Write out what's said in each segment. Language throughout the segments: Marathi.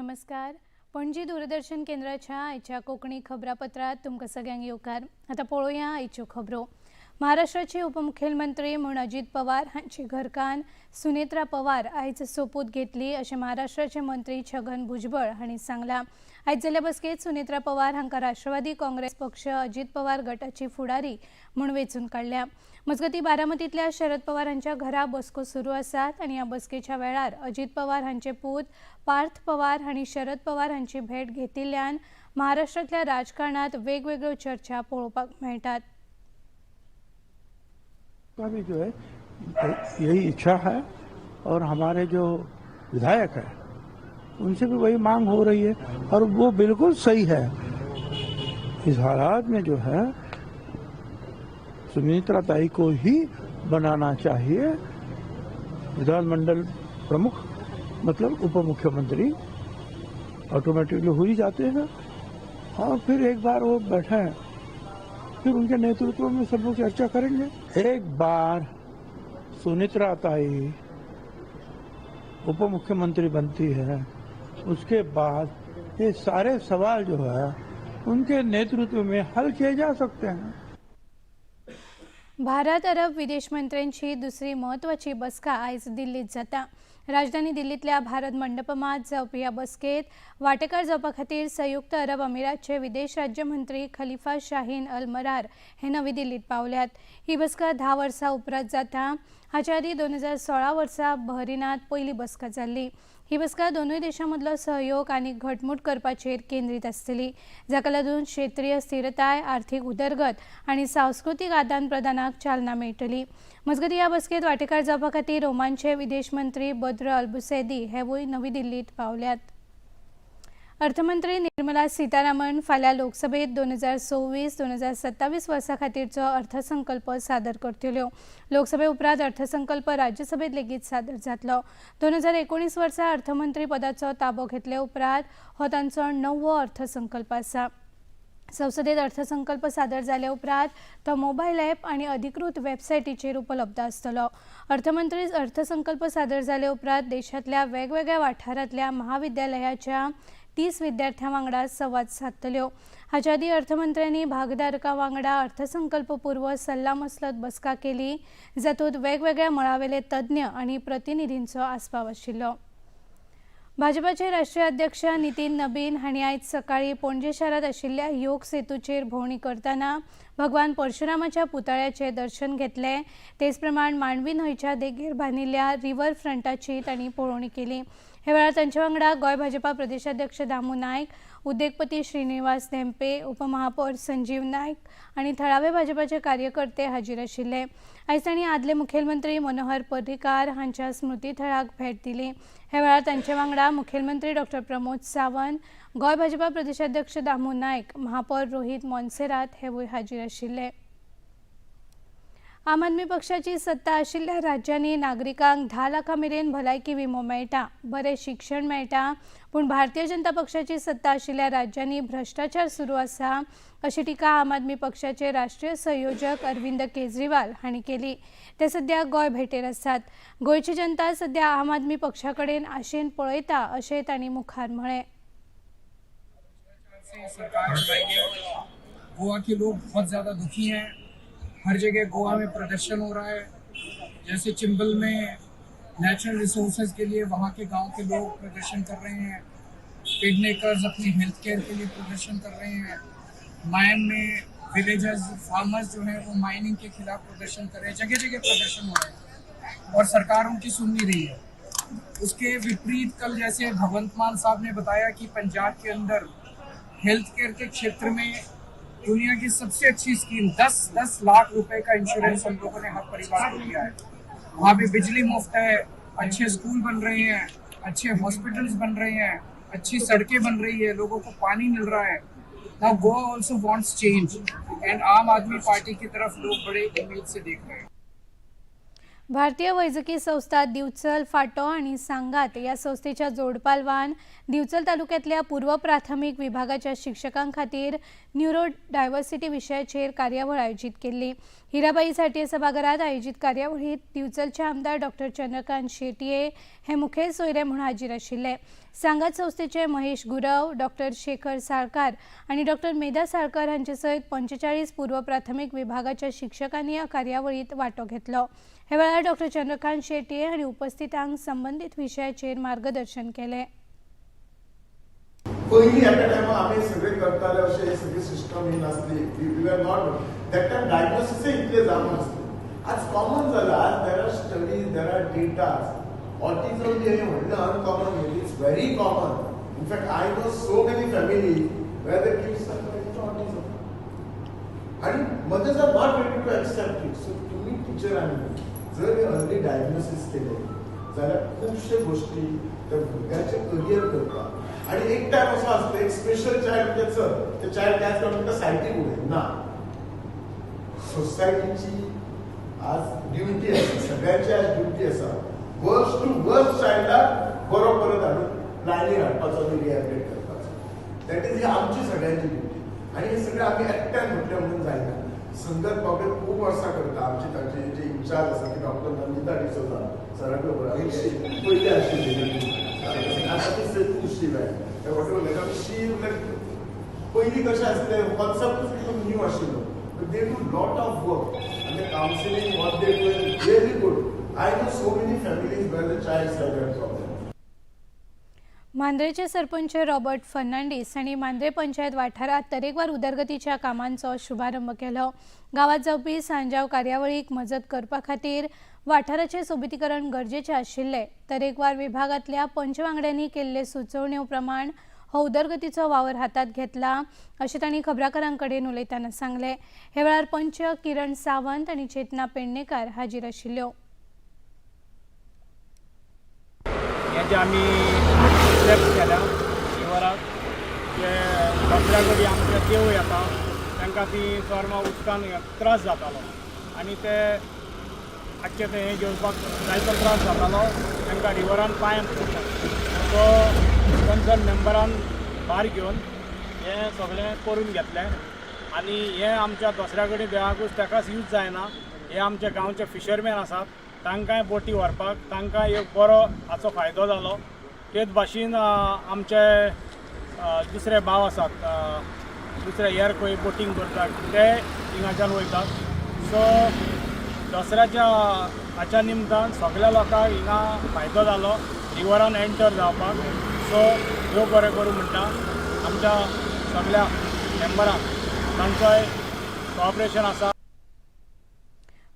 नमस्कार. पणजी दूरदर्शन केंद्राच्या आयच्या कोकणी खबरापत्रात तुमकां सगळ्यांक येवकार. आता पळोवया आयच्यो खबरो. महाराष्ट्राचे उपमुख्यमंत्री म्हणून अजित पवार हांची घरकान्न सुनेत्रा पवार आयज सोपूत घेतली अशें महाराष्ट्राचे मंत्री छगन भुजबळ हांणी सांगलां. आयज जाल्ले बसकेत सुनेत्रा पवार हांकां राष्ट्रवादी काँग्रेस पक्ष अजित पवार गटाची फुडारी म्हूण वेंचून काडल्या. मजगतीं बारामतींतल्या शरद पवार हांच्या घरा बसको सुरू आसात आनी ह्या बसकेच्या वेळार अजित पवार हांचे पूत पार्थ पवार हांणी शरद पवार हांची भेट घेतिल्ल्यान महाराष्ट्रांतल्या राजकारणांत वेगवेगळ्यो चर्चा पळोवपाक मेळटात. का भी जो है यही इच्छा है और हमारे जो विधायक है उनसे भी वही मांग हो रही है और वो बिल्कुल सही है. इस हालात में जो है सुमित्रा ताई को ही बनाना चाहिए विधानमंडल प्रमुख, मतलब उप मुख्यमंत्री ऑटोमेटिकली हो ही जाते हैं और फिर एक बार वो बैठे फिर उनके नेतृत्व में सब लोग चर्चा करेंगे. एक बार सुमित्रा ताई उप मुख्यमंत्री बनती है उसके बाद ये सारे सवाल जो है उनके नेतृत्व में हल किए जा सकते हैं. भारत अरब विदेश मंत्र्यांची दुसरी महत्वाची बसका आयज दिल्लीत जाता. राजधानी दिल्लीतल्या भारत मंडपमात जावपी ह्या बसकेत वांटेकार जावपा खातीर संयुक्त अरब अमिरातचे विदेश राज्यमंत्री खलिफा शाहीन अल मरार हे नवी दिल्लीत पावल्यात. ही बसका 10 वर्सां उपरांत जाता. हाच्या आदी 2016 वर्सा बहरीनात पयली बसका जाल्ली. ही बसका दोनूय देशां मदलो सहयोग आनी घटमूट करपाचेर केंद्रीत आसतली, जाका लागून क्षेत्रीय स्थिरताय, आर्थीक उदरगत आनी सांस्कृतीक आदान प्रदानाक चालना मेळटली. मजगतीं ह्या बसकेत वांटेकार जावपा खातीर ओमानचे विदेश मंत्री बद्र अल्बुसैदी हेवूय नवी दिल्लीत पावल्यात. अर्थमंत्री निर्मला सीतारामन फाल्यां लोकसभेत 2026-2027 वर्सा खातीरचो अर्थसंकल्प सादर करतल्यो. लोकसभे उपरांत अर्थसंकल्प राज्यसभेत लेगीत सादर जातलो. 2019 वर्सा अर्थमंत्री पदाचो ताबो घेतले उपरांत हो तांचो 9वो अर्थसंकल्प आसा. संसदेत अर्थसंकल्प सादर जाले उपरांत तो मोबायल ॲप आनी अधिकृत वेबसायटीचेर उपलब्ध आसतलो. अर्थमंत्री अर्थसंकल्प सादर जाले उपरांत देशांतल्या वेगवेगळ्या वाठारांतल्या महाविद्यालयाच्या 30 विद्यार्थ्यां वांगडा संवाद साधतल्यो. हाच्या आदी अर्थमंत्र्यांनी भागधारकां वांगडा अर्थसंकल्प पूर्व सल्ला मसलत बसका केली, जातूंत वेगवेगळ्या मळावेले तज्ञ आनी प्रतिनिधींचो आस्पाव आशिल्लो. भाजपाचे राष्ट्रीय अध्यक्ष नितीन नबीन हांणी आयज सकाळीं पणजे शारांत आशिल्ल्या योग सेतूचेर भोंवडी करतना भगवान परशुरामाच्या पुतळ्याचें दर्शन घेतलें. तेच प्रमाण मांडवी न्हंयच्या देगेर बांदिल्ल्या रिव्हर फ्रंटाची तांणी पळोवणी केली. हे वेळार तांचे वांगडा गोंय भाजपा प्रदेशाध्यक्ष दामू नायक, उद्देगपती श्रीनिवास धेंपे, उपमहापौर संजीव नायक आनी थळावे भाजपाचे कार्यकर्ते हाजीर आशिल्ले. आयज तांणी आदले मुखेलमंत्री मनोहर पर्रीकार हांच्या स्मृतीथळाक भेट दिली. हे वेळार तांचे वांगडा मुखेलमंत्री डॉ प्रमोद सावंत, गोंय भाजपा प्रदेशाध्यक्ष दामू नायक, महापौर रोहित मोन्सेरात हेवूय हाजीर आशिल्ले. आम आदमी पक्षाची सत्ता आशिल्ल्या राज्यांनी नागरिकांक 10 लाखां मेरेन भलायकी विमो मेळटा, बरें शिक्षण मेळटा, पूण भारतीय जनता पक्षाची सत्ता आशिल्ल्या राज्यांनी भ्रष्टाचार सुरू आसा अशी टिका आम आदमी पक्षाचे राष्ट्रीय संयोजक अरविंद केजरीवाल हांणी केली. ते सध्या गोंय भेटेर आसात. गोंयची जनता सध्या आम आदमी पक्षा कडेन आशेन पळयता अशें तांणी मुखार म्हळें. गोवा के लोग बहुत ज़्यादा दुखी हैं. हर जगह गोवा में प्रदर्शन हो रहा है. जैसे चिंबल में नेचुरल रिसोर्सेज के लिए वहाँ के गांव के लोग प्रदर्शन कर रहे हैं. पेडनेकर्स अपनी हेल्थ केयर के लिए प्रदर्शन कर रहे हैं. मायम में विलेजर्स फार्मर्स जो हैं वो माइनिंग के खिलाफ प्रदर्शन कर रहे हैं. जगह जगह प्रदर्शन हो रहे हैं और सरकार उनकी सुन नहीं रही है. उसके विपरीत कल जैसे भगवंत मान साहब ने बताया कि पंजाब के अंदर हेल्थ केयर के क्षेत्र में दुनिया की सबसे अच्छी स्कीम 10 लाख रुपए का इंश्योरेंस हम लोगों ने हर परिवार को दिया है. वहाँ पे बिजली मुफ्त है, अच्छे स्कूल बन रहे हैं, अच्छे हॉस्पिटल्स बन रहे हैं, अच्छी सड़कें बन रही है, लोगों को पानी मिल रहा है. Now Goa also wants change end आम आदमी पार्टी की तरफ लोग बड़े उम्मीद से देख रहे हैं. भारतीय वैजकी संस्था दिवचल फाटो आणि सांगात या संस्थेच्या जोडपालवान दिवचल तालुक्यातल्या पूर्व प्राथमिक विभागाच्या शिक्षकां खातीर न्यूरो डायव्हर्सिटी विशयाचेर कार्यावळ आयोजित केली। हिराबाई साठे सभागृहात आयोजित कार्यावळीत दिवचलचे आमदार डॉक्टर चंद्रकांत शेटये हे मुखेल सोयरे म्हणून हाजीर आशिल्ले। सांगात संस्थेचे महेश गुरव, डॉक्टर शेखर साळकार आणि डॉक्टर मेधा साळकर हांचे सयत 45 पूर्व प्राथमिक विभागाच्या शिक्षकांनी या कार्यावळीत वांटो घेतलो। हे वेळार डॉक्टर चंद्रकांत शेटये आणि उपस्थितांक संबंधित विशयाचेर मार्गदर्शन केले। पयलीं एका टायमार आमी सगळे करताले अशें सगळी सिस्टम ही नासली, we are not that time डायग्नोसिसय इतले जावनासले। आज कॉमन जाला, आज there are studies, there are datas. Autism जे म्हणणं अनकॉमन न्ही, it's very common. In fact I know so many family where the kids are going autism आणि mothers are not ready to accept it. So तुम्ही टिचरांनी जर अर्ली डायग्नोसिस केले जाल्यार खुबशे गोष्टी त्या भुरग्याचें करियर करता। आणि एक टाइम असो आसता, एक स्पेशल चाइल्ड ते चाइल्ड त्याच प्रमाणे सायटीक उडय ना। सोसायटीची आज ड्युटी आसा, सगळ्यांची आज ड्युटी आसा वर्स्ट टू वर्स्ट चाइल्डाक बरो परत हाडून लायनीर हाडपाचो आनी रिहॅबिलिट करपाचो। दॅट इज आमची सगळ्यांची ड्युटी आणि हे सगळें आमी एकट्यान म्हटलें म्हणून जायना। संगत बाबे खूब वर्सां करता। आमचे तांचे जे इन्चार्ज आसा ती डॉक्टर नंदिता डिसोजा सराक पयली आशिल्ली, आता ती सेतूशी पयलीं कशें आसलें, कॉन्सेप्टूच एकदम न्यू आशिल्लो। They do lot of work and the counseling what they do is really good. I know so many families where the child have that problem. मांद्रेचे सरपंच रॉबर्ट फर्नांडीस हांणी मांद्रे पंचायत वाठारात तरेकवार उदरगतीच्या कामांचो शुभारंभ केलो। गावात जावपी सांजाव कार्यावळीक मजत करपा खातीर वाठाराचे सोबितीकरण गरजेचे आशिल्ले। तरेकवार विभागातल्या पंचवांगड्यांनी केल्ले सुचोवण्यो प्रमाण हो उदरगतीचो वावर हातात घेतला अशें तांणी खबराकारांकडेन उलयतना सांगले। हे वेळार पंच किरण सावंत आणि चेतना पेडणेकार हाजीर आशिल्ल्यो। जे आमी एक्सेप्ट केल्या शिवराक जे दुसऱ्या कडेन आमचे देव येता तांकां ती चोरमां उदकान त्रास जातालो आनी ते आजचे ते हें घेवपाक जायतो त्रास जातालो, तांकां रिवरान पांय पडटा। सो कन्सर्न मेंबरान भार घेवन हें सगळें करून घेतलें आनी हें आमच्या दुसऱ्या कडेन देवाकूच ताकाच यूज जायना। हे आमचे गांवचे फिशरमॅन आसात, तांकांय बोटी व्हरपाक तांकां एक बरो हाचो फायदो जालो। तेच भाशेन आमचे दुसरे भाव आसात, दुसरे हेर खंय बोटींग करतात ते हिंगाच्यान वयतात। सो दसऱ्याच्या हाच्या निमतान सगळ्या लोकांक हिंगा फायदो जालो रिवरान एंटर जावपाक। सो देव बरें करूं म्हणटा आमच्या सगळ्या मेंबरांक, तांचोय कॉपरेशन आसा।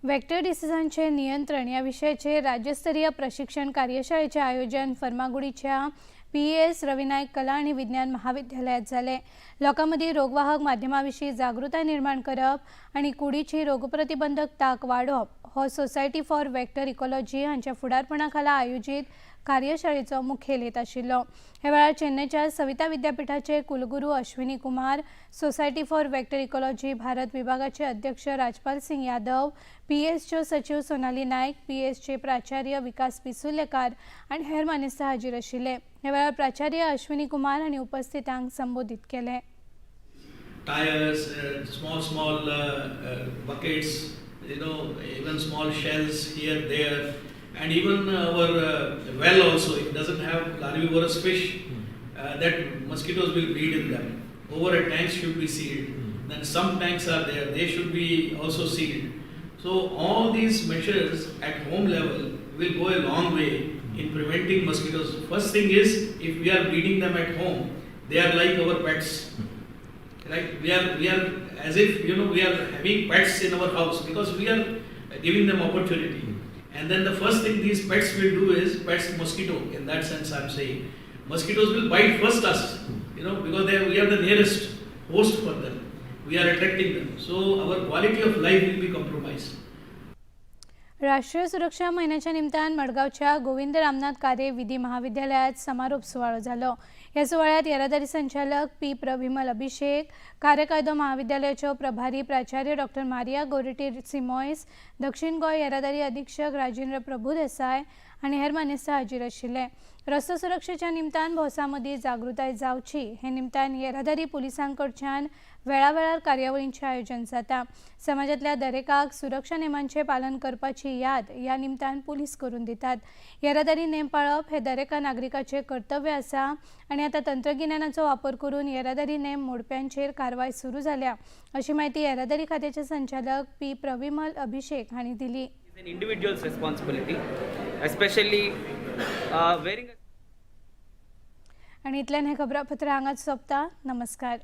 वेक्टर डिसिजनचे नियंत्रण या विषयाचे राज्यस्तरीय प्रशिक्षण कार्यशाळेचे आयोजन फर्मागुडीच्या PES रविनायक कला आणि विज्ञान महाविद्यालयात झाले। लोकांमध्ये रोगवाहक माध्यमाविषयी जागृती निर्माण करप आणि कुडीची रोगप्रतिबंधक ताक वाढवप हो सोसायटी फॉर वेक्टर इकॉलॉजी हांच्या फुडारपणाखाला आयोजित कार्यशाळेचो मुखेल हेत आशिल्लो। हे वेळार चेन्नईच्या सविता विद्यापीठाचे कुलगुरू Ashwini Kumar, society for vector ecology Bharat विभागाचे अध्यक्ष राजपाल सिंग यादव, PESच्यो सचिव सोनाली नायक, PESचे प्राचार्य विकास पिसुलेकार आणि हेर मानेस्तार हाजीर आशिल्ले। हे वेळार प्राचार्य अश्विनी कुमार हांणी उपस्थितांक संबोधित केले। Tires, small buckets, even small shells here, there, and even our well also, it doesn't have larvivorous fish, that mosquitoes will breed in them. Overhead tanks should be sealed. Then some tanks are there, they should be also sealed. So all these measures at home level will go a long way in preventing mosquitoes. First thing is, if we are breeding them at home, they are like our pets. Right? We are as if we are having pets in our house because we are giving them opportunity. And then the first thing these pets will do is pets mosquito. In that sense, I'm saying mosquitoes will bite first us, because we are the nearest host for them. We are attracting them, so our quality of life will be compromised. राष्ट्रीय सुरक्षा महिन्याच्या निमतान मडगावच्या गोविंद रामनाथ कारे विधी महाविद्यालयात समारोप सुवाळो झालो. या सुवाळ्यात येरादारी संचालक पी. प्रविमल अभिषेक, कार्यकायदो महाविद्यालयाच्यो प्रभारी प्राचार्य डॉ. मारिया गोरेटी सिमॉयस, दक्षिण गोय येरादारी अधीक्षक राजेंद्र प्रभुदेसाय आणि हेर मानेस्त हाजीर आशिल्ले. रस्तो सुरक्षेच्या निमतान भोवसामदी जागृताय जावची हे निमतान येरादारी पुलिसांकडच्यान वेळावेळार कार्यावळींचे आयोजन जाता. समाजातल्या दरेकाक सुरक्षा नेमांचे पालन करपाची याद या निमतान पुलीस करून दितात. येरादारी नेम पाळप हे दरेका नागरिकाचे कर्तव्य आसा आणि आता तंत्रगिन्यानाचो वापर करून येरादारी नेम मोडप्यांचेर कारवाय सुरू झाल्या, अशी माहिती येरादारी खात्याचे संचालक पी. प्रविमल अभिषेक हांणी दिली. An individual's responsibility, especially wearing a आणि इतल्यान हे खबरापत्र हांगाच सोंपता. नमस्कार.